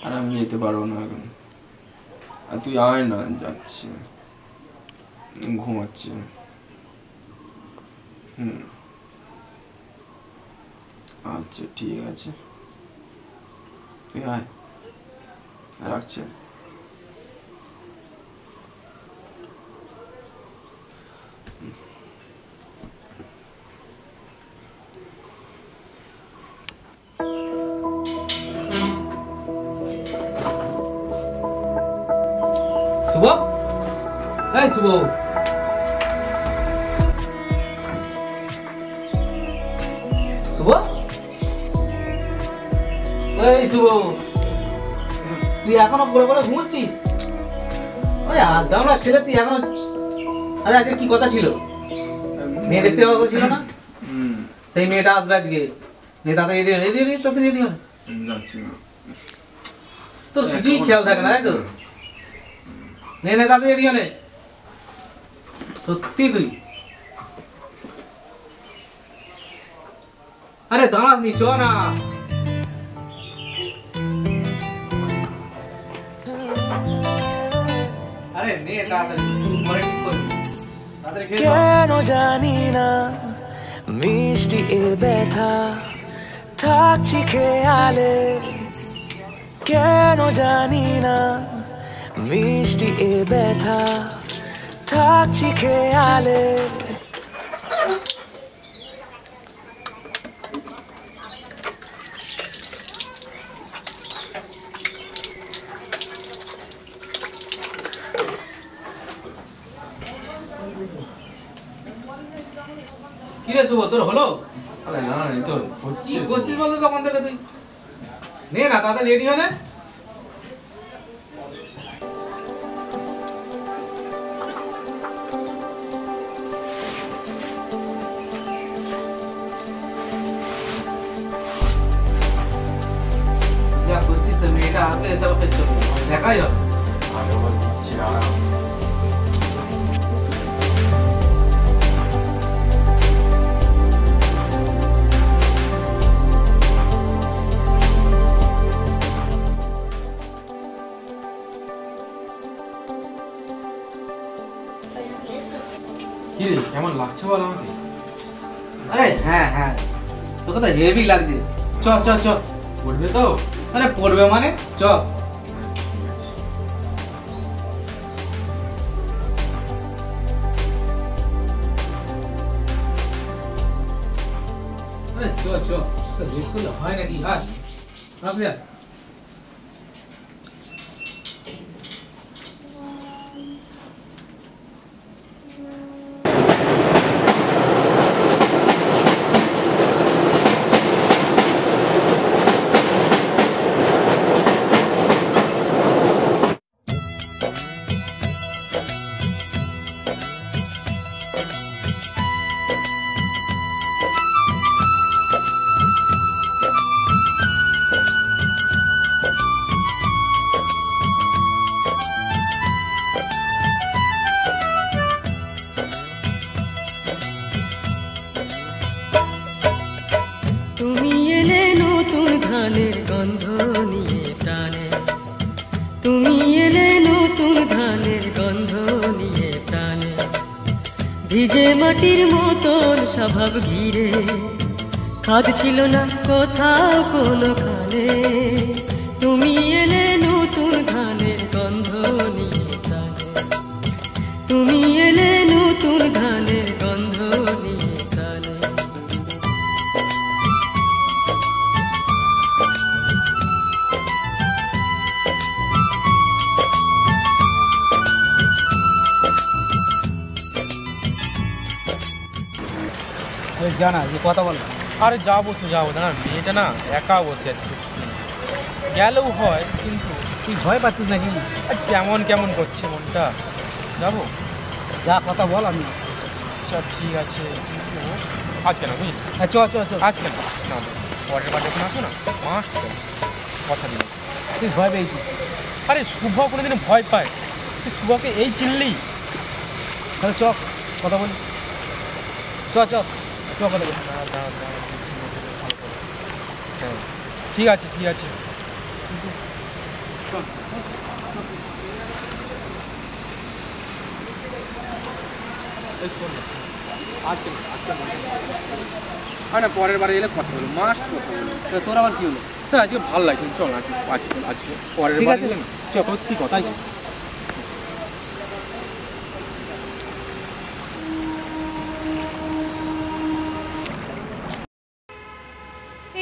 আর আমি যেতে পারবো না এখন। আর তুই আয় না, যাচ্ছি, ঘুমাচ্ছি। আচ্ছা ঠিক আছে, তুই আয়, রাখছি। শুভ, এই শুভ, শুভ, এই শুভ, তুই এখনো পড়ে পড়ে ঘুমোচ্ছিস? আরে আদাম না ছেলে, তুই এখনো। আরে আজকে কি কথা ছিল? মেয়ে দেখতে যাওয়া ছিল না? সেই মেয়েটা আসবে আজকে। তাড়াতাড়ি রেডি রেডি তাড়াতাড়ি রেডি হবে। যাচ্ছি না, তোর কিছুই খেয়াল থাকে না, তাই তো? নে নে তাড়াতাড়ি রেডি হবে। সত্যি তুই? আরে দাঁড়াস নি, চ না। আরে নে তাড়াতাড়ি, তুই ঘরে ঠিক কর। তাড়াতাড়ি খেয়ে নাও। কেন জানি না মিষ্টি এ ব্যথা থাকছি খেয়ালে, কেন জানি না মিষ্টি এ ব্যথা থাকছি খেয়ালে। কি রে শুভ, তোর হলো? আরে না, এই তো কি হচ্ছে। করছিস বলতো তখন থেকে তুই? নে না তাড়াতাড়ি রেডি হয়ে নে। যা করছিস মেয়েটা আসলে এসব ক্ষেত্রে দেখাই হবে। আরে আবার দিচ্ছি, দাঁড়াও। কি রে, কেমন লাগছে বল আমাকে? আরে হ্যাঁ হ্যাঁ, তোকে তো হেভি লাগছে। চ চ চ। পড়বে তো? আরে পড়বে মানে চ। আরে চ চ, লেট করলে হয় নাকি? আর রাখলে তুমি এলে নতুন ধানের গন্ধ নিয়ে প্রাণে, তুমি এলে নতুন ধানের গন্ধ নিয়ে প্রাণে, ভিজে মাটির মতন স্বভাব ঘিরে, খাদ ছিল না কোথাও কোনোখানে। তুমি এলে নতুন ধানের গন্ধ নিয়ে প্রাণে, তুমি এলে নতুন ধানের গন্ধ নিয়ে প্রাণে। আরে জানা যে কথা বল। আরে যাবো তো যাবো, না মেয়েটা না একা বসে আছে, গেলেও হয় কিন্তু তুই ভয় পাচ্ছিস নাকি? আজ কেমন কেমন করছে মনটা। যাবো, যা কথা বল। আমি আচ্ছা ঠিক আছে, কিন্তু আজকে না বুঝলি, চ চ চ। আজকে না, না পরের বার যখন আসো না মাস কথা দিন। তুই ভয় পেয়েছিস? আরে শুভ কোনোদিন ভয় পায়? তুই শুভকে এই চিনলি? তাহলে চ কথা বলি। চ চ চ কথা বলি। হ্যাঁ ঠিক আছে ঠিক আছে। এই শোন না, আজকে না, আজকে না, পরের বারে এলে কথা বলবো, মাস্ট কথা বলবো। তোর আবার কি হলো? না আজকে ভালো লাগছে, চল আজকে আজকে আজকে পরের ঠিক বারে আছে, এলে না, চল সত্যি কথাই চল।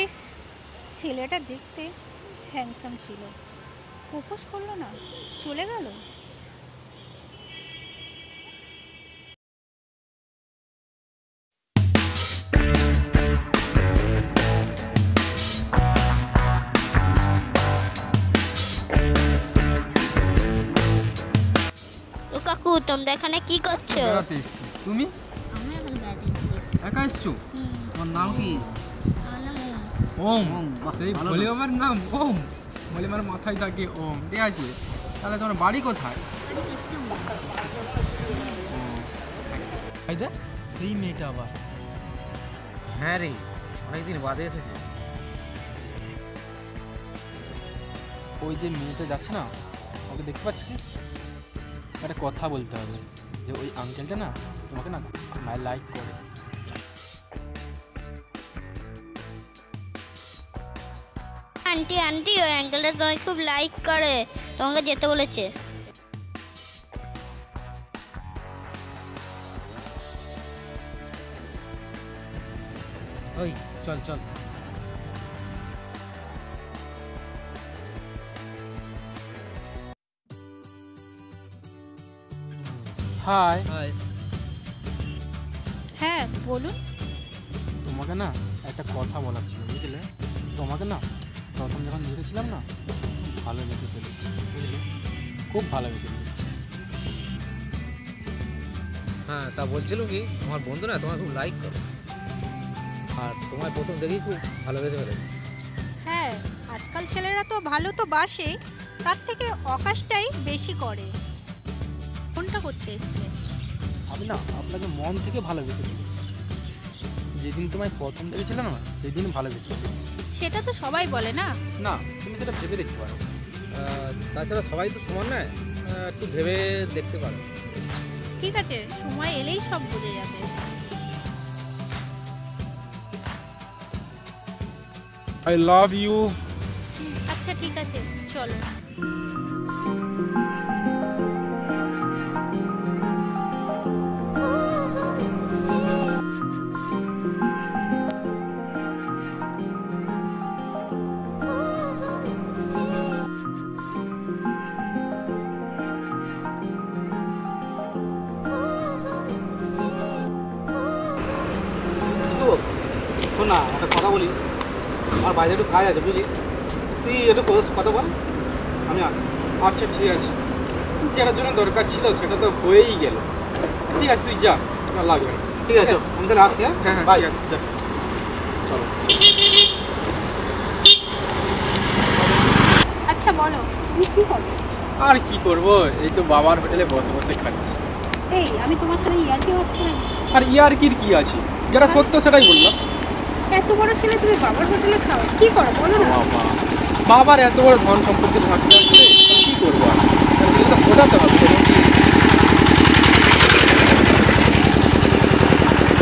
ইস, ছেলেটা দেখতে হ্যান্ডসাম ছিল, প্রপোজ করলো না, চলে গেল। ও কাকু, তোমরা এখানে কি করছো? বেড়াতে এসছি। তুমি আমি এখন বেড়াতে এসেছি। একা এসছো? তোমার নাম কি? আমার নাম ওম। ওম, বাহ, সেই ভালো ভোলে নাম। বাবার নাম ওম। ভোলে বাবার মাথায় থাকে ওম, ঠিক আছে। তাহলে তোমার বাড়ি কোথায়? আইদা সেই মেয়েটা আবার। হ্যাঁ রে, অনেকদিন বাদে এসেছে। ওই যে মেয়েটা যাচ্ছে না, ওকে দেখতে পাচ্ছিস? একটা কথা বলতে হবে যে ওই আঙ্কেলটা না তোমাকে না লাইক করে। আন্টি আন্টি, ওই অ্যাঙ্কেলটা তোমাকে খুব লাইক করে, তোমাকে যেতে বলেছে। ওই চল চল। হাই। হাই। হ্যাঁ বলুন। তোমাকে না একটা কথা বলার ছিল, বুঝলে? তোমাকে না প্রথম যখন দেখেছিলাম না, ভালোবেসে ফেলেছি, বুঝলে? খুব ভালোবেসে ফেলেছি। হ্যাঁ, তা বলছিল কি আমার বন্ধু না তোমার খুব লাইক করে, আর তোমার প্রথম দেখেই খুব ভালোবেসে ফেলেছে। হ্যাঁ, আজকাল ছেলেরা তো ভালো তো বাসে, তার থেকে অকাশটাই বেশি করে। ফোনটা করতে এসছে। আমি না আপনাকে মন থেকে ভালোবেসে ফেলেছি। যেদিন তোমায় প্রথম দেখেছিলাম না, সেদিন ভালোবেসে ফেলেছি। সেটা তো সবাই বলে না। না, তুমি সেটা ভেবে দেখতে পারো। তাছাড়া সবাই তো সমান নয়, একটু ভেবে দেখতে পারো। ঠিক আছে, সময় এলেই সব বুঝে যাবে। I love you. আচ্ছা ঠিক আছে, চলো। শোন না, একটা কথা বলি, আমার বাইরে একটু কাজ আছে বুঝলি, তুই একটু কথা বল, আমি আসছি। আচ্ছা ঠিক আছে, যেটার জন্য দরকার ছিল সেটা তো হয়েই গেল। ঠিক আছে, তুই যা, আমার লাগবে না। ঠিক আছে, আমি তাহলে আসছি। হ্যাঁ হ্যাঁ, বাই। ঠিক আছে, যা। চলো। আচ্ছা বলো, তুমি কি করো? আর কি করব, এই তো বাবার হোটেলে বসে বসে খাচ্ছি। এই, আমি তোমার সাথে ইয়ার্কি হচ্ছে না। আর ইয়ার্কির কি আছে, যেটা সত্য সেটাই বললাম। এত বড় ছেলে, তুমি বাবার হোটেলে খাও, কি করো বলো না। বাবা, বাবার এত বড় ধন সম্পত্তি থাকতে থাকতে কি করবো আর, সেটা তো বোঝাতে হবে।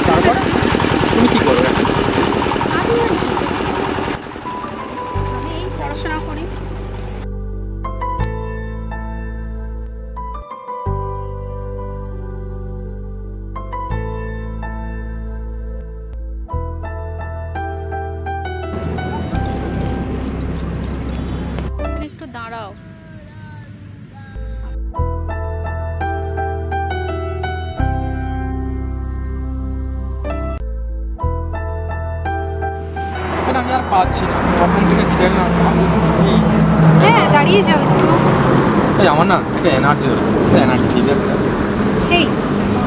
তারপর তুমি কি করো এখন? আমি আর কি? আমি এই পড়াশোনা করি। একটু দাঁড়াও। আমি আর পাচ্ছি না, কখন থেকে দিলেন না। হ্যাঁ, দাঁড়িয়ে যাও একটু। এই আমার না একটা এনার্জি দরকার, এনার্জি দিলে এই,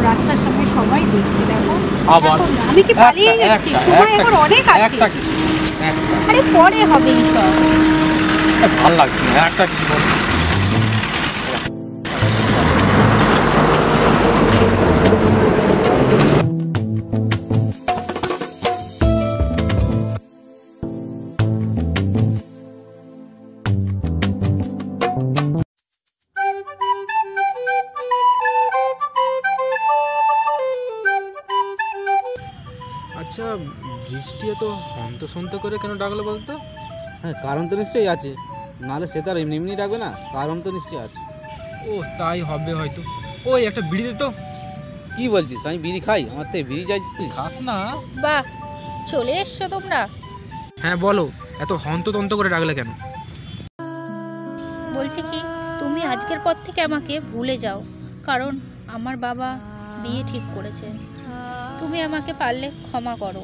রাস্তার সামনে সবাই দেখছে, দেখো। আবার এখন না, আমি কি পালিয়ে যাচ্ছি? সময় এখন অনেক আছে। একটা কিছু, একটা আরে পরে হবে এইসব। ভালো লাগছে না, একটা কিছু বল। মিষ্টি এত হন্তসন্ত করে কেন ডাকলো বলতো? হ্যাঁ, কারণ তো নিশ্চয়ই আছে, নাহলে সে তো আর এমনি এমনি ডাকবে না, কারণ তো নিশ্চয়ই আছে। ও তাই হবে হয়তো। ওই একটা বিড়ি দে তো। কি বলছিস, আমি বিড়ি খাই? আমার থেকে বিড়ি চাইছিস তুই? খাস না? বাহ, চলে এসছো তোমরা। হ্যাঁ বলো, এত হন্ততন্ত করে ডাকলে কেন? বলছি কি, তুমি আজকের পর থেকে আমাকে ভুলে যাও, কারণ আমার বাবা বিয়ে ঠিক করেছে। তুমি আমাকে পারলে ক্ষমা করো।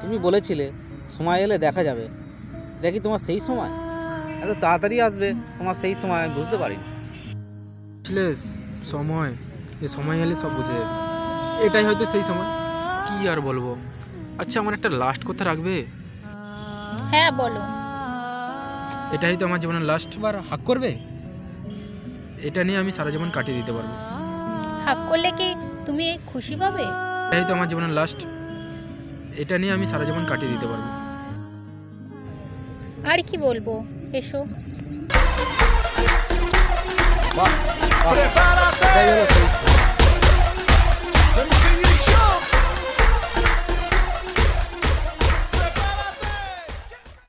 তুমি বলেছিলে সময় এলে দেখা যাবে, এটা কি তোমার সেই সময়? এত তাড়াতাড়ি আসবে তোমার সেই সময়, আমি বুঝতে পারি। ছিলেস সময়, যে সময় এলে সব বুঝে যাবে, এটাই হয়তো সেই সময়। কি আর বলবো। আচ্ছা, আমার একটা লাস্ট কথা রাখবে? হ্যাঁ বলো। এটাই তো আমার জীবনের লাস্ট বার, হাক করবে? এটা নিয়ে আমি সারা জীবন কাটিয়ে দিতে পারবো। হাক করলে কি তুমি খুশি পাবে? এটাই তো আমার জীবনের লাস্ট, এটা নিয়ে আমি সারা জীবন কাটিয়ে দিতে পারবো। আর কি বলবো, এসো। এটাই হলো সেই সময়। Let me see you jump.